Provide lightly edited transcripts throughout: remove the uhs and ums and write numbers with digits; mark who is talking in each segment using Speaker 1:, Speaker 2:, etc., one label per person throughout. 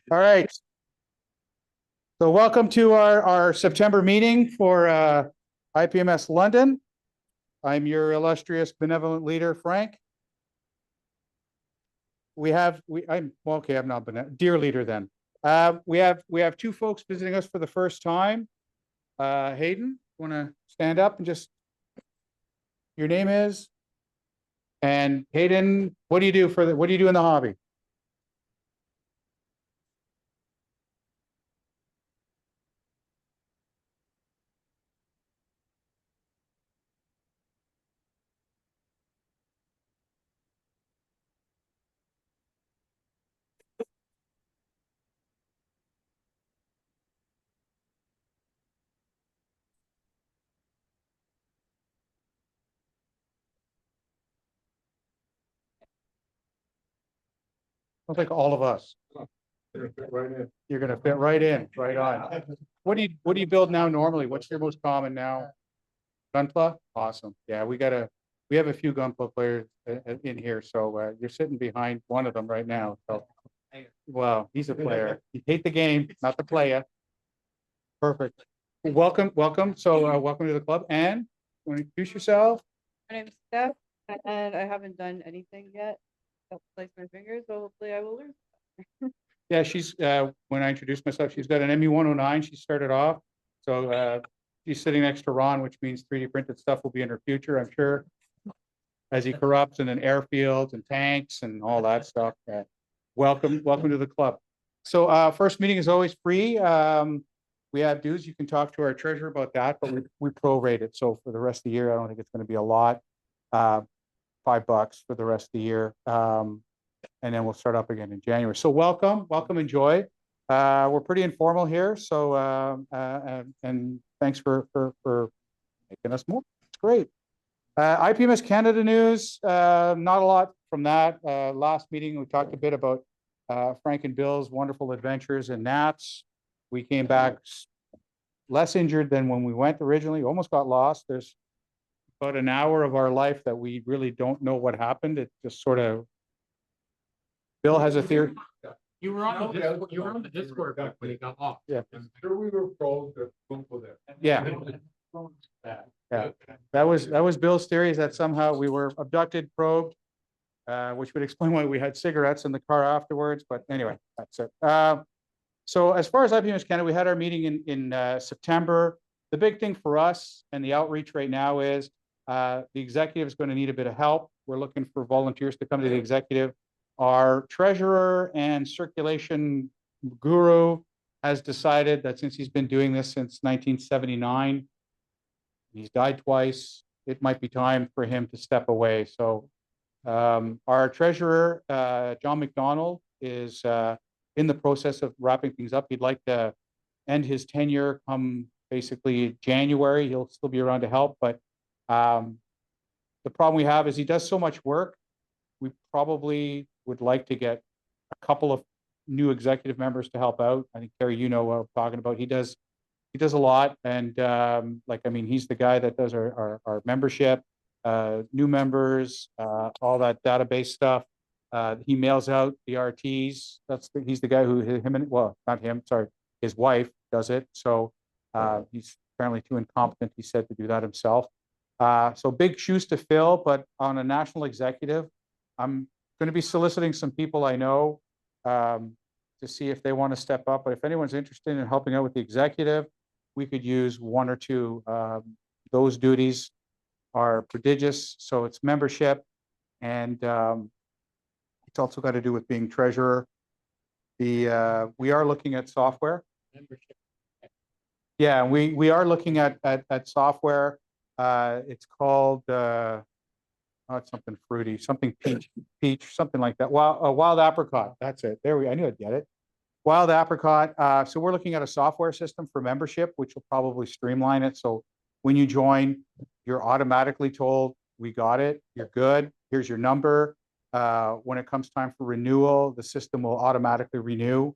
Speaker 1: All right. So welcome to our September meeting for IPMS London. I'm your illustrious benevolent leader, Frank. I'm not dear leader then. We have two folks visiting us for the first time. Hayden, want to stand up and just, your name is? And Hayden, what do you do in the hobby? Looks like all of us. You're gonna fit right in, right on. What do you build now normally? What's your most common now? Gunpla? Awesome. Yeah, we have a few Gunpla players in here, so you're sitting behind one of them right now. So, well, he's a player. You hate the game, not the player. Perfect. Welcome. So, welcome to the club. And want to introduce yourself?
Speaker 2: My name's Steph, and I haven't done anything yet. I'll place my fingers, so hopefully I will learn.
Speaker 1: Yeah, she's when I introduced myself, she's got an ME 109. She started off, so she's sitting next to Ron, which means 3D printed stuff will be in her future, I'm sure, as he corrupts, and then airfields and tanks and all that stuff. Welcome to the club. So first meeting is always free. We have dues. You can talk to our treasurer about that, but we prorate it. So for the rest of the year, I don't think it's going to be a lot. $5 for the rest of the year. And then we'll start up again in January. So welcome, enjoy. We're pretty informal here, so and thanks for making us more. It's great. IPMS Canada news, not a lot from that. Last meeting, we talked a bit about Frank and Bill's wonderful adventures in Nats. We came back less injured than when we went originally, almost got lost. There's about an hour of our life that we really don't know what happened. It just sort of, Bill has a theory.
Speaker 3: You were on the Discord back when he got off.
Speaker 1: Yeah.
Speaker 3: I'm sure we were probed that Google there.
Speaker 1: Yeah. Yeah. That was Bill's theory, is that somehow we were abducted, probed, which would explain why we had cigarettes in the car afterwards. But anyway, that's it. So as far as IPMS Canada, we had our meeting in September. The big thing for us and the outreach right now is the executive is going to need a bit of help. We're looking for volunteers to come to the executive. Our treasurer and circulation guru has decided that since he's been doing this since 1979, he's died twice, it might be time for him to step away. So our treasurer, John McDonald, is in the process of wrapping things up. He'd like to end his tenure come basically January. He'll still be around to help, but the problem we have is he does so much work. We probably would like to get a couple of new executive members to help out. I think, Terry, you know what I'm talking about. He does a lot. And he's the guy that does our membership, new members, all that database stuff. He mails out the RTs. He's the guy who not him, sorry, his wife does it. So he's apparently too incompetent, he said, to do that himself. So big shoes to fill, but on a national executive, I'm going to be soliciting some people I know to see if they want to step up. But if anyone's interested in helping out with the executive, we could use one or two. Those duties are prodigious. So it's membership, and it's also got to do with being treasurer. We are looking at software. Yeah, we are looking at software. It's called it's something fruity, something peach, something like that. Wild apricot. That's it. I knew I'd get it. Wild apricot. So we're looking at a software system for membership, which will probably streamline it. So when you join, you're automatically told, we got it, you're good, here's your number. When it comes time for renewal, the system will automatically renew.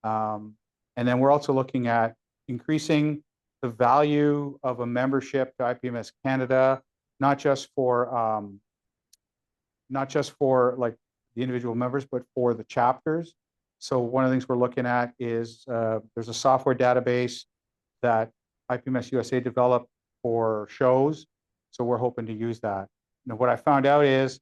Speaker 1: And then we're also looking at increasing the value of a membership to IPMS Canada, not just for like the individual members, but for the chapters. So one of the things we're looking at is there's a software database that IPMS USA developed for shows. So we're hoping to use that. Now, what I found out is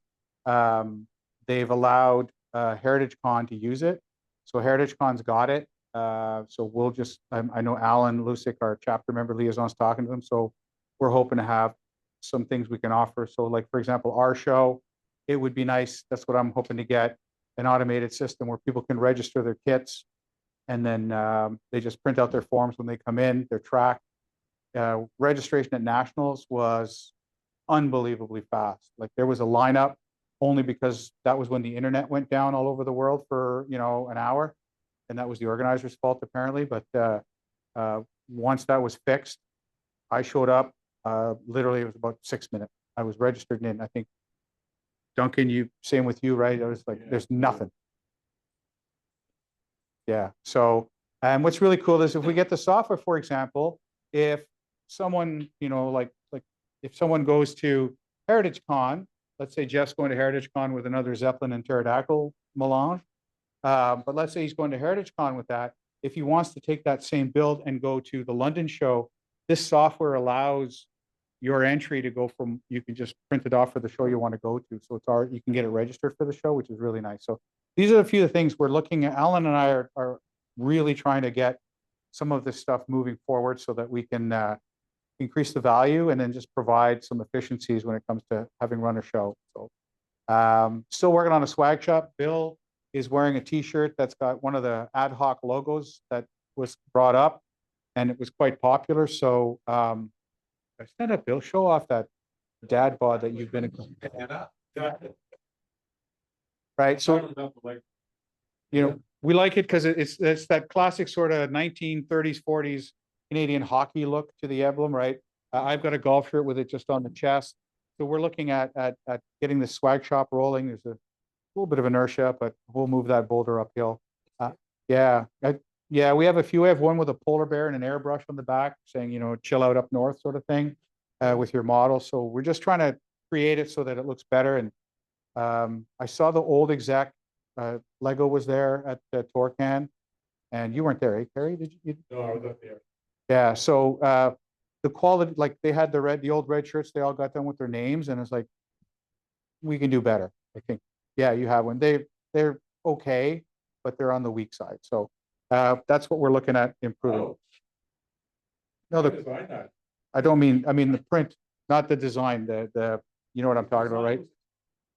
Speaker 1: they've allowed Heritage Con to use it. So Heritage Con's got it. So we'll just, I know Alan Lusick, our chapter member liaison's talking to them. So we're hoping to have some things we can offer. So like, for example, our show, it would be nice. That's what I'm hoping to get, an automated system where people can register their kits. And then they just print out their forms when they come in, they're tracked. Registration at nationals was unbelievably fast. Like there was a lineup only because that was when the internet went down all over the world for, you know, an hour. And that was the organizer's fault apparently. But once that was fixed, I showed up, literally it was about 6 minutes. I was registered in, I think, Duncan, you, same with you, right? I was like, there's nothing. Yeah, so, and what's really cool is if we get the software, for example, if someone, you know, like if someone goes to Heritage Con, let's say Jeff's going to Heritage Con with another Zeppelin and pterodactyl melange. But let's say he's going to Heritage Con with that. If he wants to take that same build and go to the London show, this software allows your entry to go from, you can just print it off for the show you want to go to. So it's you can get it registered for the show, which is really nice. So these are a few of the things we're looking at. Alan and I are really trying to get some of this stuff moving forward so that we can increase the value and then just provide some efficiencies when it comes to having run a show. So still working on a swag shop. Bill is wearing a t-shirt that's got one of the ad hoc logos that was brought up and it was quite popular. So I stand up, Bill, show off that dad bod that you've been right. So, you know, we like it because it's that classic sort of 1930s, 40s Canadian hockey look to the emblem, right? I've got a golf shirt with it just on the chest. So we're looking at getting the swag shop rolling. There's a little bit of inertia, but we'll move that boulder uphill. Yeah, yeah, we have a few. We have one with a polar bear and an airbrush on the back saying, you know, chill out up north sort of thing with your model. So we're just trying to create it so that it looks better. And I saw the old exec Lego was there at Torcan, and you weren't there, eh, Carrie? Did you?
Speaker 3: No, I was up there.
Speaker 1: Yeah. So the quality, like they had the old red shirts, they all got done with their names, and it's like we can do better. I think. Yeah, you have one. They're okay, but they're on the weak side. So that's what we're looking at improving.
Speaker 3: Oh.
Speaker 1: No, I don't mean, I mean the print, not the design, the you know what I'm talking about, right?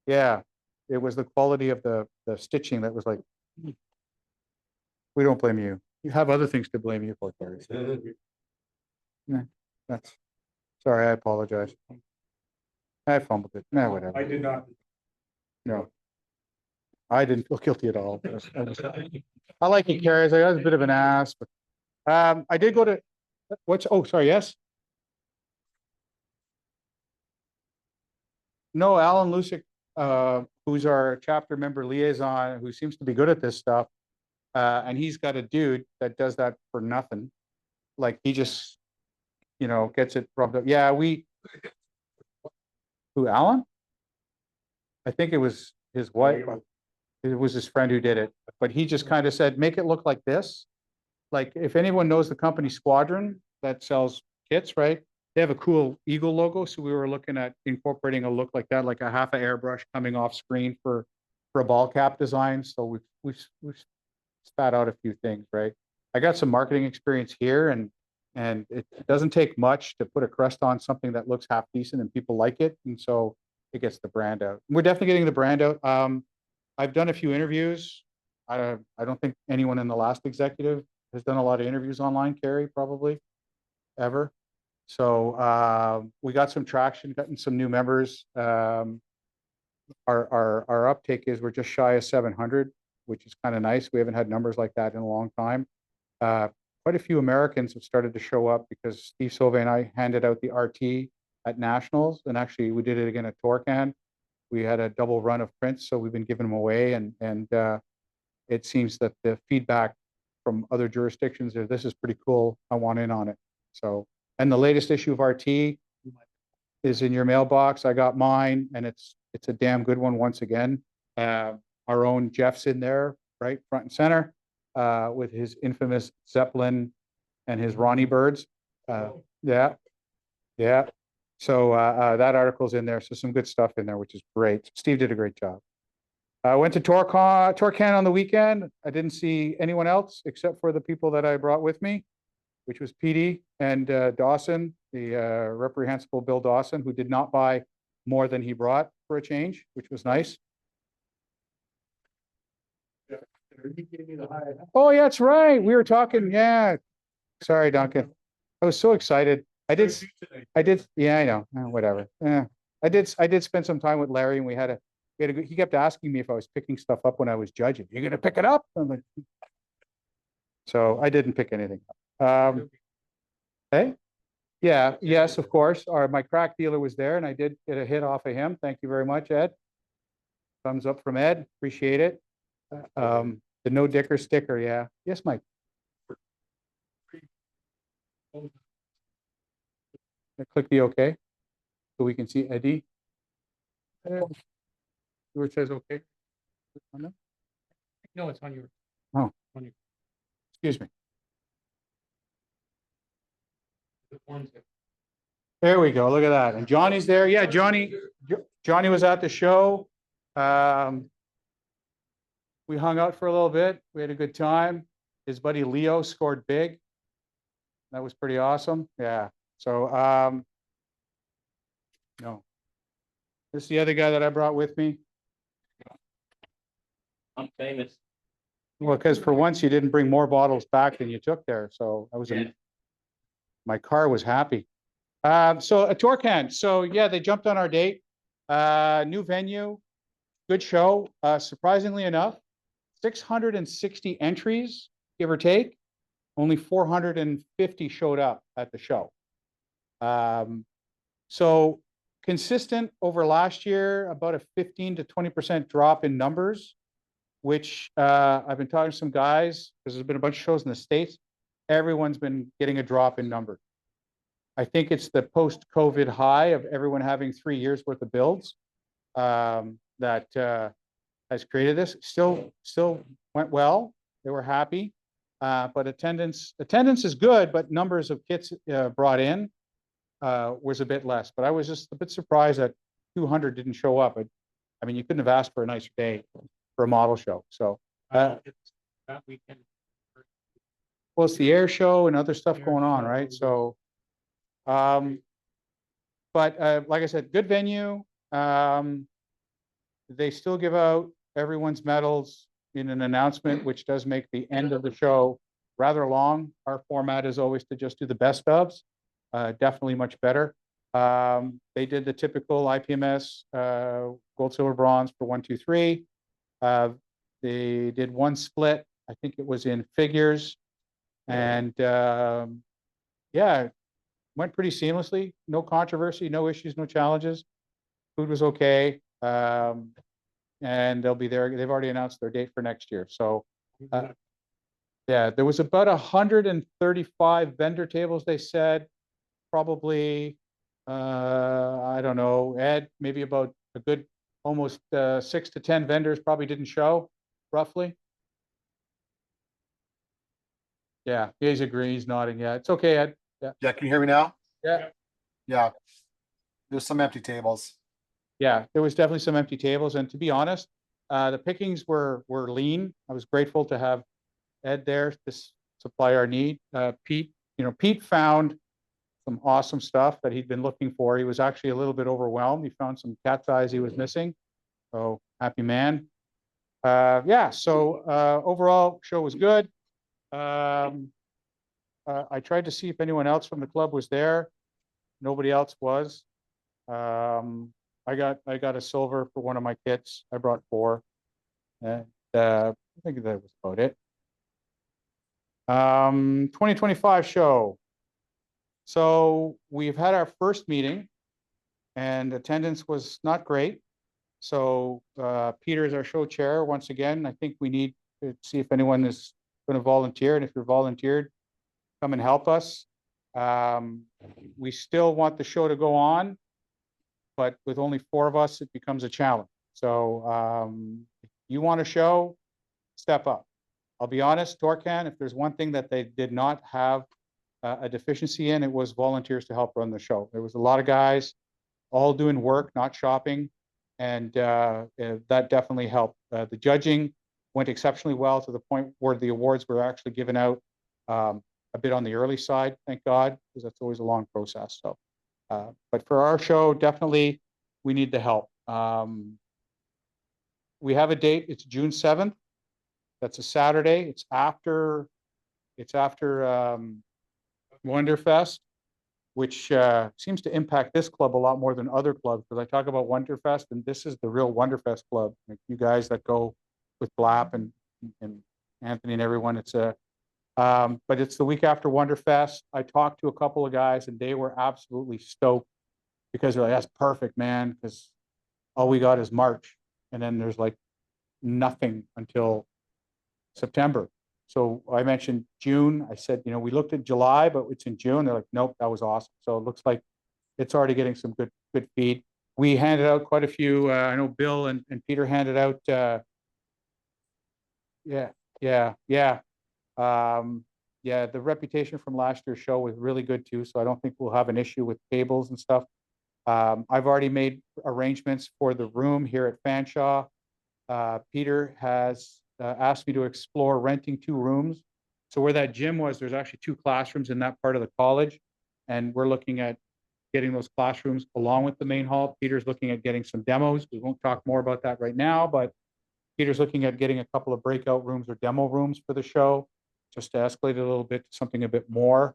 Speaker 1: Yeah, it was the quality of the stitching that was like, we don't blame you. You have other things to blame you for, Terry. Yeah, that's, sorry, I apologize. I fumbled it. Nah, whatever.
Speaker 3: I did not.
Speaker 1: No. I didn't feel guilty at all. I like you, Carrie. I was a bit of an ass, but I did go to, oh, sorry, yes? No, Alan Lusick, who's our chapter member liaison, who seems to be good at this stuff. And he's got a dude that does that for nothing. Like he just, you know, gets it rubbed up. Yeah, who, Alan? I think it was his wife. It was his friend who did it, but he just kind of said, make it look like this. Like if anyone knows the company Squadron that sells kits, right? They have a cool eagle logo. So we were looking at incorporating a look like that, like a half a airbrush coming off screen for a ball cap design. So we've spat out a few things, right? I got some marketing experience here and it doesn't take much to put a crest on something that looks half decent and people like it. And so it gets the brand out. We're definitely getting the brand out. I've done a few interviews. I don't think anyone in the last executive has done a lot of interviews online, Carrie, probably ever. So we got some traction, gotten some new members. Our uptake is we're just shy of 700, which is kind of nice. We haven't had numbers like that in a long time. Quite a few Americans have started to show up because Steve Sauve and I handed out the RT at Nationals, and actually we did it again at Torcan. We had a double run of prints, so we've been giving them away, and it seems that the feedback from other jurisdictions is this is pretty cool. I want in on it. So, and the latest issue of RT is in your mailbox. I got mine, and it's a damn good one once again. Our own Jeff's in there, right front and center. with his infamous Zeppelin and his Ronnie birds. Yeah, yeah. So that article's in there. So some good stuff in there, which is great. Steve did a great job. I went to Torcan on the weekend. I didn't see anyone else except for the people that I brought with me, which was PD and Dawson, the reprehensible Bill Dawson, who did not buy more than he brought for a change, which was nice. Oh, yeah, that's right. We were talking. Yeah. Sorry, Duncan. I was so excited. I did. Yeah, I know. Whatever. Yeah. I did spend some time with Larry, and we had a he kept asking me if I was picking stuff up when I was judging. You're gonna pick it up? I'm like, so I didn't pick anything up. Hey? Yeah, yes, of course. My crack dealer was there, and I did get a hit off of him. Thank you very much, Ed. Thumbs up from Ed. Appreciate it. The no dicker sticker, yeah. Yes, Mike. Click the OK so we can see Eddie. Where it says OK.
Speaker 3: No, it's on your.
Speaker 1: Oh.
Speaker 3: On your.
Speaker 1: Excuse me.
Speaker 3: The forms.
Speaker 1: There we go. Look at that. And Johnny's there. Yeah, Johnny was at the show. We hung out for a little bit. We had a good time. His buddy Leo scored big. That was pretty awesome. Yeah. So no. This is the other guy that I brought with me.
Speaker 3: I'm famous.
Speaker 1: Well, because for once you didn't bring more bottles back than you took there. So I was my car was happy. So a Torcan. So yeah, they jumped on our date. New venue, good show. Surprisingly enough, 660 entries, give or take. Only 450 showed up at the show. So consistent over last year, about a 15 to 20% drop in numbers, which I've been talking to some guys, because there's been a bunch of shows in the States. Everyone's been getting a drop in numbers. I think it's the post-COVID high of everyone having 3 years worth of builds that has created this. Still went well. They were happy, but attendance is good, but numbers of kits brought in was a bit less. But I was just a bit surprised that 200 didn't show up. I mean, you couldn't have asked for a nicer day for a model show. So
Speaker 3: That weekend.
Speaker 1: well, it's the air show and other stuff going on, right? So, but like I said, good venue. They still give out everyone's medals in an announcement, which does make the end of the show rather long. Our format is always to just do the best ofs. Definitely much better. They did the typical IPMS gold, silver, bronze for 1, 2, 3. They did one split. I think it was in figures, and yeah, went pretty seamlessly. No controversy, no issues, no challenges. Food was okay, and they'll be there. They've already announced their date for next year. So, yeah, there was about 135 vendor tables. They said probably, I don't know, Ed, maybe about a good almost 6 to 10 vendors probably didn't show, roughly. Yeah, he's agreeing, he's nodding. Yeah, it's okay, Ed.
Speaker 4: Yeah, can you hear me now?
Speaker 1: Yeah.
Speaker 4: Yeah. There's some empty tables.
Speaker 1: Yeah, there was definitely some empty tables, and to be honest, the pickings were lean. I was grateful to have Ed there to supply our need. Pete found some awesome stuff that he'd been looking for. He was actually a little bit overwhelmed. He found some cat's eyes he was missing. So happy man. Yeah, so overall show was good. I tried to see if anyone else from the club was there. Nobody else was. I got a silver for one of my kits. I brought 4. And I think that was about it. 2025 show. So we've had our first meeting and attendance was not great. So Peter is our show chair once again. I think we need to see if anyone is going to volunteer, and if you're volunteered, come and help us. We still want the show to go on, but with only 4 of us, it becomes a challenge. So if you want a show, step up. I'll be honest, Torcan, if there's one thing that they did not have a deficiency in, it was volunteers to help run the show. There was a lot of guys all doing work, not shopping, and that definitely helped. The judging went exceptionally well to the point where the awards were actually given out a bit on the early side, thank God, because that's always a long process. So, but for our show, definitely we need the help. We have a date. It's June 7th. That's a Saturday. It's after Wonderfest, which seems to impact this club a lot more than other clubs, because I talk about Wonderfest, and this is the real Wonderfest club. Like you guys that go with Blap and Anthony and everyone, it's a but it's the week after Wonderfest. I talked to a couple of guys and they were absolutely stoked because they're like, that's perfect, man, because all we got is March. And then there's like nothing until September. So I mentioned June. I said, we looked at July, but it's in June. They're like, nope, that was awesome. So it looks like it's already getting some good feed. We handed out quite a few. I know Bill and Peter handed out. The reputation from last year's show was really good too. So I don't think we'll have an issue with cables and stuff. I've already made arrangements for the room here at Fanshawe. Peter has asked me to explore renting 2 rooms. So where that gym was, there's actually 2 classrooms in that part of the college. And we're looking at getting those classrooms along with the main hall. Peter's looking at getting some demos. We won't talk more about that right now, but Peter's looking at getting a couple of breakout rooms or demo rooms for the show, just to escalate it a little bit to something a bit more.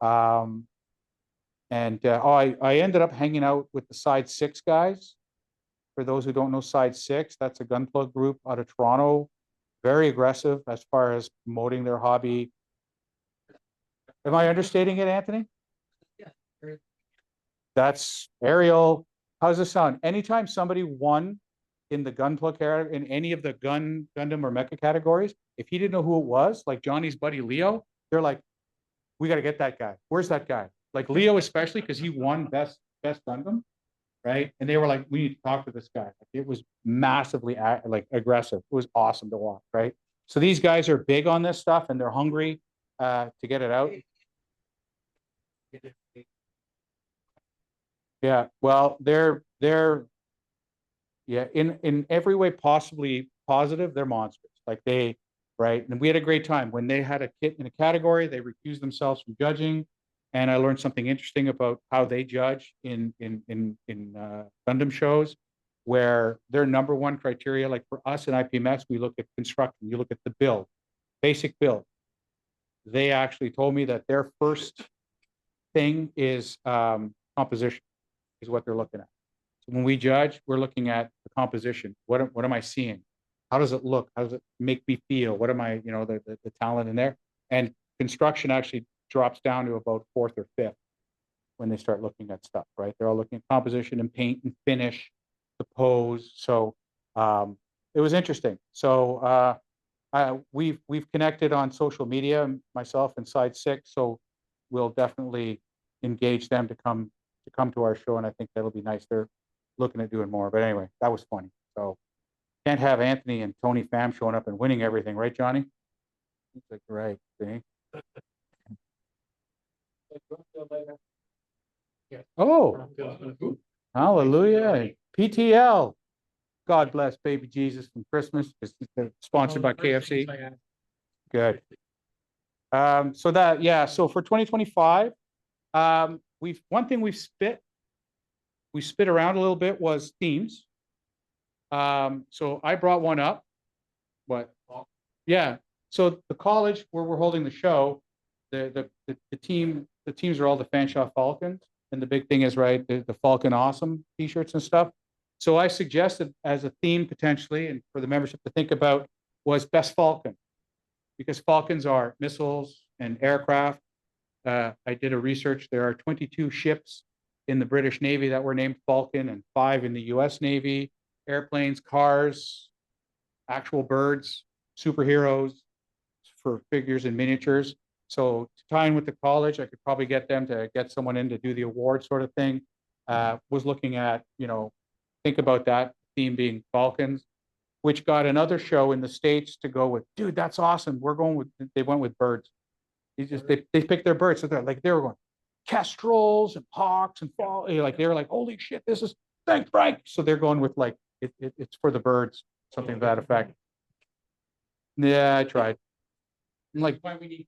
Speaker 1: I ended up hanging out with the Side 6 guys. For those who don't know Side 6, that's a gun plug group out of Toronto. Very aggressive as far as promoting their hobby. Am I understating it, Anthony?
Speaker 3: Yeah.
Speaker 1: That's Ariel. How's this sound? Anytime somebody won in the gun plug area, in any of the Gundam or mecha categories, if he didn't know who it was, like Johnny's buddy Leo, they're like, we got to get that guy. Where's that guy? Like Leo, especially because he won best Gundam, right? And they were like, we need to talk to this guy. It was massively aggressive. It was awesome to watch, right? So these guys are big on this stuff and they're hungry to get it out. Yeah, well, they're in every way possibly positive, they're monsters. Like right? And we had a great time. When they had a kit in a category, they recused themselves from judging. And I learned something interesting about how they judge in Gundam shows, where their number one criteria, like for us in IPMS, we look at construction. You look at the build, basic build. They actually told me that their first thing is composition, is what they're looking at. So when we judge, we're looking at the composition. What am I seeing? How does it look? How does it make me feel? What am I, the talent in there? And construction actually drops down to about 4th or 5th when they start looking at stuff, right? They're all looking at composition and paint and finish, the pose. So it was interesting. So we've connected on social media, myself and Side 6. So we'll definitely engage them to come to our show, and I think that'll be nice. They're looking at doing more. But anyway, that was funny. So can't have Anthony and Tony Pham showing up and winning everything, right, Johnny? He's like, right, see? Oh, hallelujah. PTL. God bless baby Jesus from Christmas. It's sponsored by KFC. Good. So for 2025, one thing we spit around a little bit was themes. So I brought one up. What? Yeah. So the college where we're holding the show, the teams are all the Fanshawe Falcons. And the big thing is, right, the Falcon Awesome t-shirts and stuff. So I suggested as a theme potentially, and for the membership to think about, was Best Falcon. Because Falcons are missiles and aircraft. I did a research. There are 22 ships in the British Navy that were named Falcon and 5 in the US Navy. Airplanes, cars, actual birds, superheroes for figures and miniatures. So to tie in with the college, I could probably get them to get someone in to do the award sort of thing. Was looking at, think about that theme being Falcons. which got another show in the States to go with, dude, that's awesome. We're going with, they went with birds. They picked their birds. So they're like, they were going kestrels and hawks and fall. Like, they were like, holy shit, this is, thanks, Frank. So they're going with like, it's for the birds, something to that effect. Yeah, I tried. I'm like,
Speaker 3: Why we need.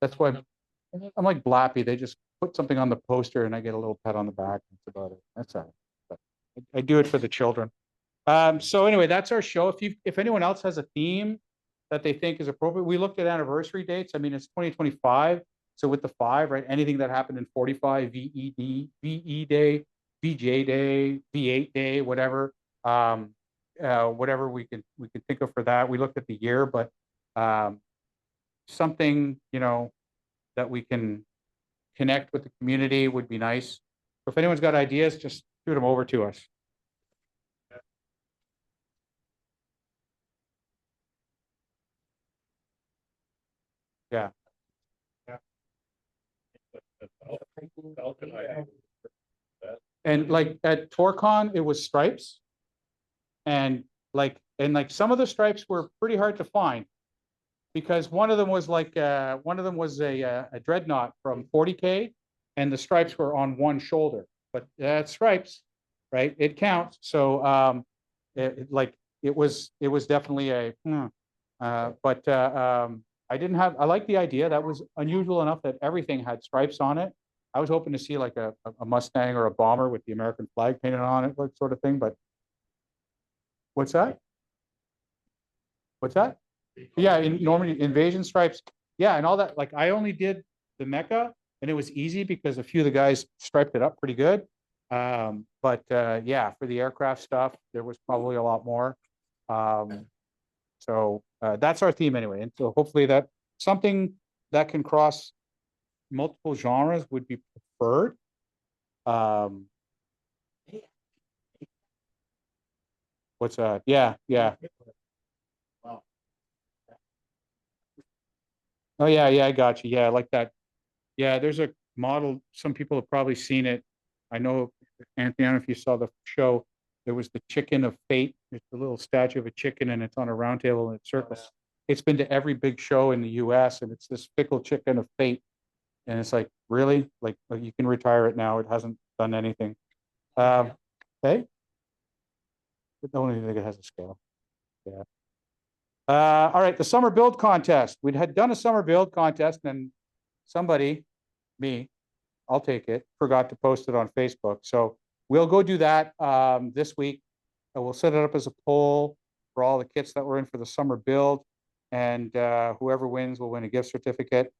Speaker 1: that's why I'm like Blappy. They just put something on the poster and I get a little pat on the back. That's about it. That's all right. But I do it for the children. So anyway, that's our show. If anyone else has a theme that they think is appropriate, we looked at anniversary dates. I mean, it's 2025. So with the 5, right? Anything that happened in 45, VE Day, VJ Day, V8 Day, whatever. Whatever we can think of for that. We looked at the year, but something, that we can connect with the community would be nice. So if anyone's got ideas, just shoot them over to us. Yeah. And like at TorCon, it was stripes. And like some of the stripes were pretty hard to find because one of them was a dreadnought from 40K and the stripes were on one shoulder, but that's stripes, right? It counts. So it was definitely I like the idea. That was unusual enough that everything had stripes on it. I was hoping to see like a Mustang or a bomber with the American flag painted on it, like sort of thing, but what's that? What's that? Yeah, in Normandy invasion stripes. Yeah, and all that. Like I only did the mecha and it was easy because a few of the guys striped it up pretty good. Yeah, for the aircraft stuff, there was probably a lot more. So that's our theme anyway. And so hopefully that something that can cross multiple genres would be preferred. What's that? Yeah, yeah. Oh yeah, yeah, I got you. Yeah, I like that. Yeah, there's a model. Some people have probably seen it. I know, Anthony, I don't know if you saw the show. There was the chicken of fate. It's a little statue of a chicken and it's on a round table and it circles. It's been to every big show in the US and it's this fickle chicken of fate. And it's like, really? Like you can retire it now. It hasn't done anything. Okay. I don't even think it has a scale. Yeah. All right, the summer build contest. We had done a summer build contest and somebody, me, I'll take it, forgot to post it on Facebook. So we'll go do that this week. We'll set it up as a poll for all the kits that were in for the summer build. And whoever wins will win a gift certificate.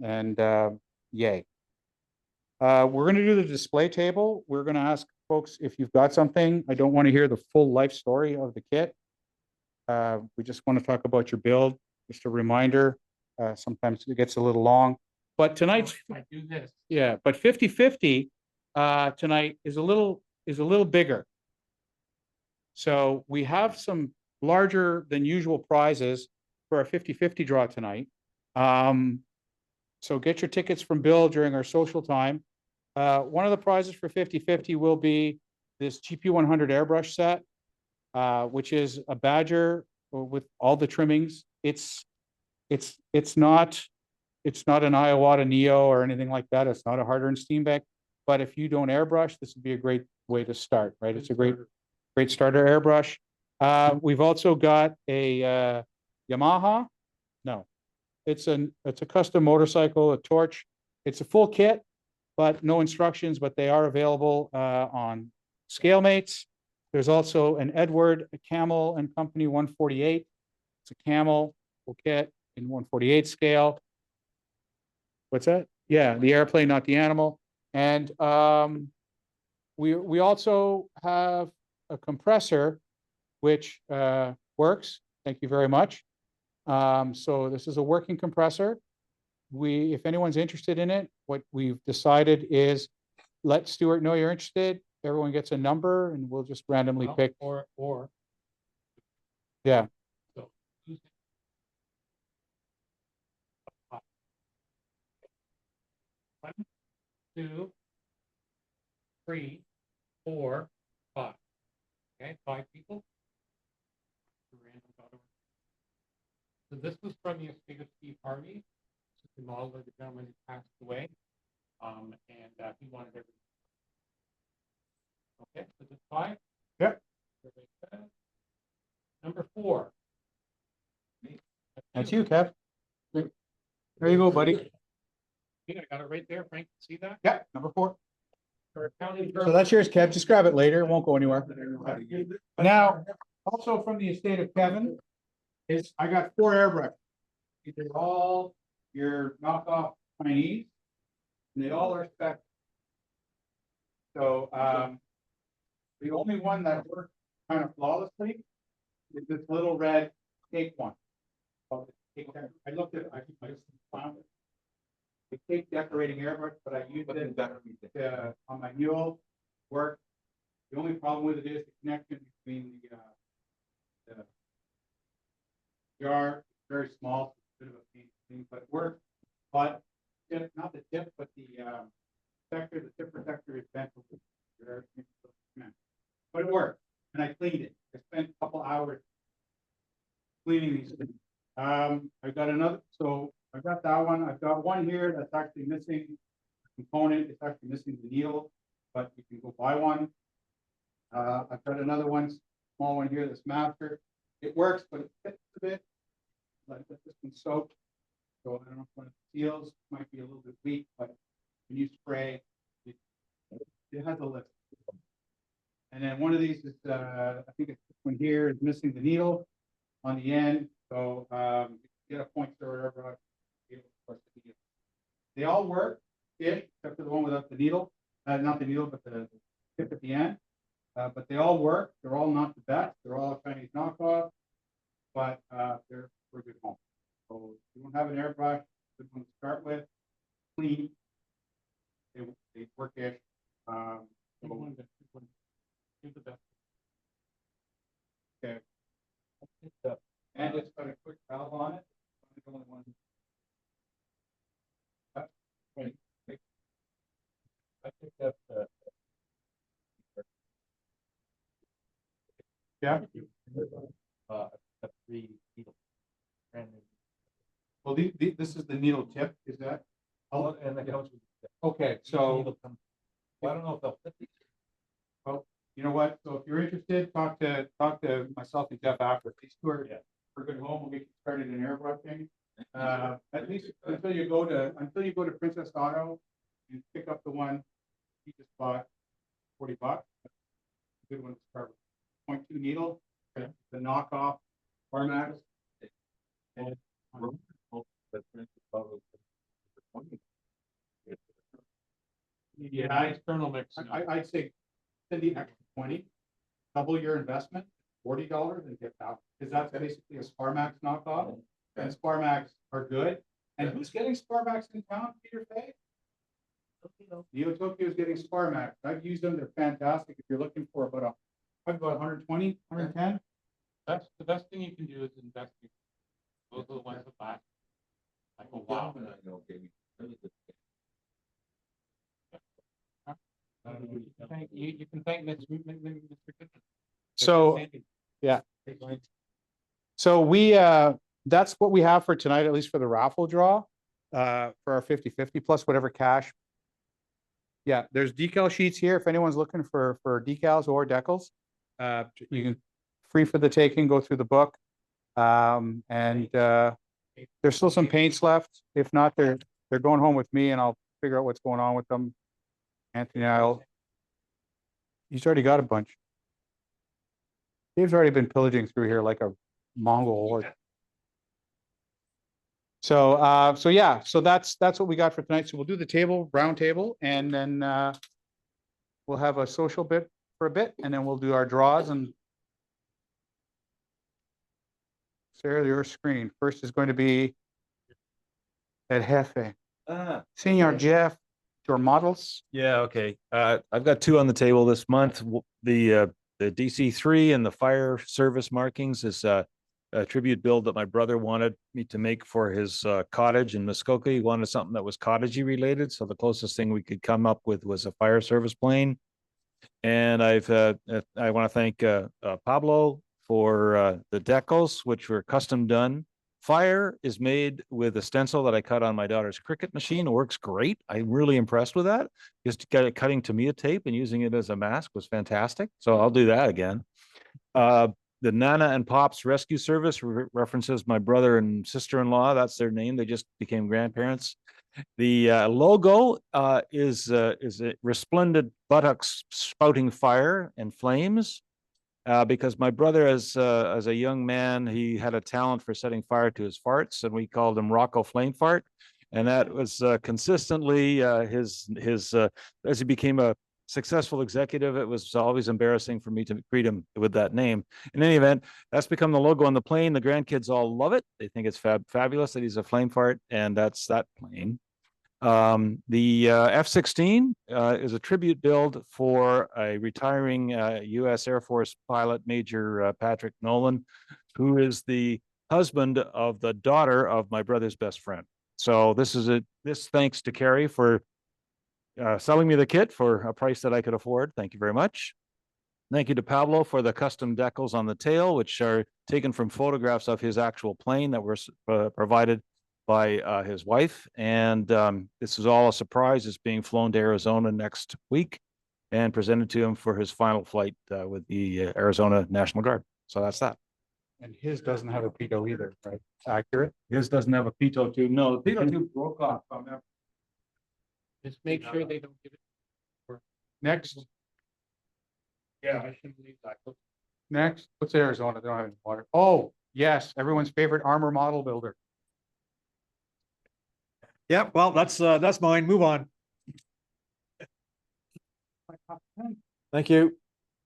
Speaker 1: And yay. We're going to do the display table. We're going to ask folks if you've got something. I don't want to hear the full life story of the kit. We just want to talk about your build. Just a reminder, sometimes it gets a little long, but tonight's,
Speaker 3: I do this.
Speaker 1: yeah, but 50-50 tonight is a little bigger. So we have some larger than usual prizes for our 50-50 draw tonight. So get your tickets from Bill during our social time. One of the prizes for 50-50 will be this GP100 airbrush set, which is a Badger with all the trimmings. It's not an Iowata Neo or anything like that. It's not a hard-earned Steenbeck. But if you don't airbrush, this would be a great way to start, right? It's a great starter airbrush. We've also got a Yamaha. No, it's a custom motorcycle, a torch. It's a full kit, but no instructions, but they are available on ScaleMates. There's also an Edward, a Camel and Company 148. It's a Camel full kit in 148 scale. What's that? Yeah, the airplane, not the animal. And we also have a compressor, which works. Thank you very much. So this is a working compressor. If anyone's interested in it, what we've decided is let Stuart know you're interested. Everyone gets a number and we'll just randomly pick.
Speaker 3: Or.
Speaker 1: Yeah.
Speaker 3: So, 1, 2, 3, 4, 5. Okay, 5 people. So this was from the estate of Steve Harvey, the model of the gentleman who passed away. He wanted everything. Okay, so this 5.
Speaker 1: Yep.
Speaker 3: Survey says. Number 4.
Speaker 1: That's you, Kev. There you go, buddy.
Speaker 3: Yeah, I got it right there, Frank, see that?
Speaker 1: Yeah, number 4.
Speaker 3: For accounting
Speaker 1: So that's yours, Kev. Just grab it later. It won't go anywhere. Now, also from the estate of Kevin is I got 4 airbrushes. These are all your knockoff Chinese. And they all are spec. So, the only one that works kind of flawlessly is this little red cake one. Oh, the cake I looked at, I just found it. The cake decorating airbrush, but I used it on my mule work. The only problem with it is the connection between the jar, very small, it's a bit of a pain thing, but it works. But not the tip, but the the tip protector is bent. But it worked, and I cleaned it. I spent a couple hours cleaning these things. I've got another, so I've got that one. I've got one here that's actually missing a component. It's actually missing the needle, but you can go buy one. I've got another one, small one here that's master. It works, but it fits a bit. Like this one's soaked. So I don't know if when it seals, it might be a little bit weak, but when you spray, it has a lift. And then one of these is, I think it's this one here is missing the needle on the end. So get a point or whatever. They all work, except for the one without the needle. Not the needle, but the tip at the end. But they all work. They're all not the best. They're all Chinese knockoff, but they're for a good home. So if you don't have an airbrush, good one to start with. Clean. They work-ish.
Speaker 3: Here's the best.
Speaker 1: Okay. And it's got a quick valve on it. It's the only one.
Speaker 3: Right. I think that's
Speaker 1: Yeah.
Speaker 3: 3 needles.
Speaker 1: Well, this is the needle tip, is that?
Speaker 3: Oh, and that comes with.
Speaker 1: Okay, so,
Speaker 3: Well, I don't know if they'll fit these.
Speaker 1: well, you know what? So if you're interested, talk to myself and Jeff after. These 2 are for good home. We'll get you started in airbrushing. At least until you go to Princess Auto and pick up the one you just bought, $40. Good one to start with. 0.2 needle, the knockoff Farmax.
Speaker 3: Yeah, external mix.
Speaker 1: I'd say send the extra 20, double your investment, $40 and get that, because that's basically a Sparmax knockoff. And Sparmax are good. And who's getting Sparmax in town, Peter Fay? Neo Tokyo is getting Sparmax. I've used them. They're fantastic. If you're looking for about 120, 110.
Speaker 3: That's the best thing you can do is invest in. Those are the ones that buy. I go, wow. You can thank Mr. Kitchen.
Speaker 1: So, yeah. So that's what we have for tonight, at least for the raffle draw, for our 50-50 plus whatever cash. Yeah, there's decal sheets here. If anyone's looking for decals or decals, you can free for the taking, go through the book. And there's still some paints left. If not, they're going home with me and I'll figure out what's going on with them. Anthony, he's already got a bunch. Dave's already been pillaging through here like a Mongol horde. So, so that's what we got for tonight. So we'll do the round table, and then we'll have a social bit for a bit, and then we'll do our draws. And Sarah, your screen first is going to be El Jefe. Senior Jeff, your models.
Speaker 5: Yeah, okay. I've got 2 on the table this month. The DC3 and the fire service markings is a tribute build that my brother wanted me to make for his cottage in Muskoka. He wanted something that was cottagey related, so the closest thing we could come up with was a fire service plane. And I want to thank Pablo for the decals, which were custom done. Fire is made with a stencil that I cut on my daughter's Cricut machine. It works great. I'm really impressed with that. Just cutting Tamiya tape and using it as a mask was fantastic. So I'll do that again. The Nana and Pops Rescue Service references my brother and sister-in-law. That's their name. They just became grandparents. The logo is a resplendent buttocks spouting fire and flames. Because my brother, as a young man, he had a talent for setting fire to his farts, and we called him Rocco Flame Fart. And that was consistently his as he became a successful executive. It was always embarrassing for me to greet him with that name. In any event, that's become the logo on the plane. The grandkids all love it. They think it's fabulous that he's a flame fart, and that's that plane. The F-16 is a tribute build for a retiring U.S. Air Force pilot, Major Patrick Nolan, who is the husband of the daughter of my brother's best friend. So this thanks to Carrie for selling me the kit for a price that I could afford. Thank you very much. Thank you to Pablo for the custom decals on the tail, which are taken from photographs of his actual plane that were provided by his wife. And this is all a surprise. It's being flown to Arizona next week and presented to him for his final flight with the Arizona National Guard. So that's that.
Speaker 1: And his doesn't have a pitot either, right? Accurate? His doesn't have a pitot tube. No, the pitot tube broke off on that.
Speaker 3: Just make sure they don't give it.
Speaker 1: Next,
Speaker 3: Yeah, I shouldn't leave that.
Speaker 1: next, what's Arizona? They don't have any water. Oh, yes, everyone's favorite armor model builder.
Speaker 6: Yeah, well, that's mine. Move on. Thank you.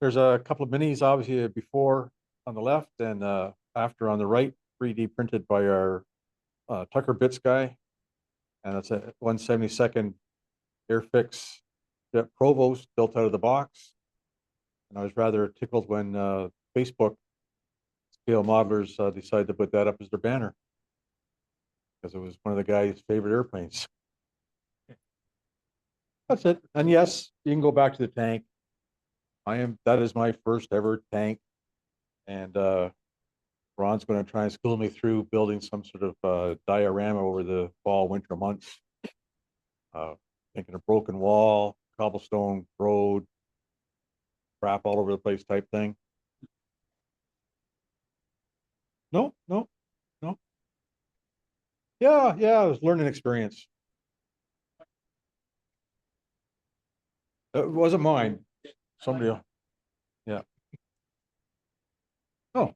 Speaker 6: There's a couple of minis, obviously, before on the left and after on the right, 3D printed by our Tucker Bits guy. And it's a 1/72 Airfix Jet Provost built out of the box. And I was rather tickled when Facebook scale modelers decided to put that up as their banner, because it was one of the guy's favorite airplanes. That's it. And yes, you can go back to the tank. That is my first ever tank. And Ron's going to try and school me through building some sort of diorama over the fall, winter months. Thinking a broken wall, cobblestone road, crap all over the place type thing. No. Yeah, it was learning experience. It wasn't mine. Somebody else. Yeah. Oh.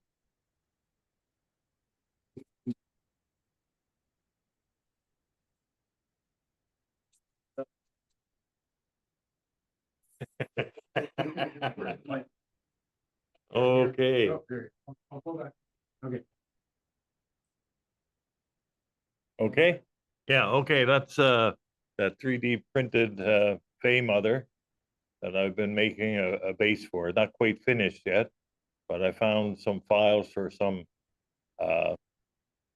Speaker 5: Okay.
Speaker 1: I'll go back. Okay.
Speaker 7: Okay, yeah, okay, that's that 3D printed Fay mother that I've been making a base for. Not quite finished yet, but I found some files for some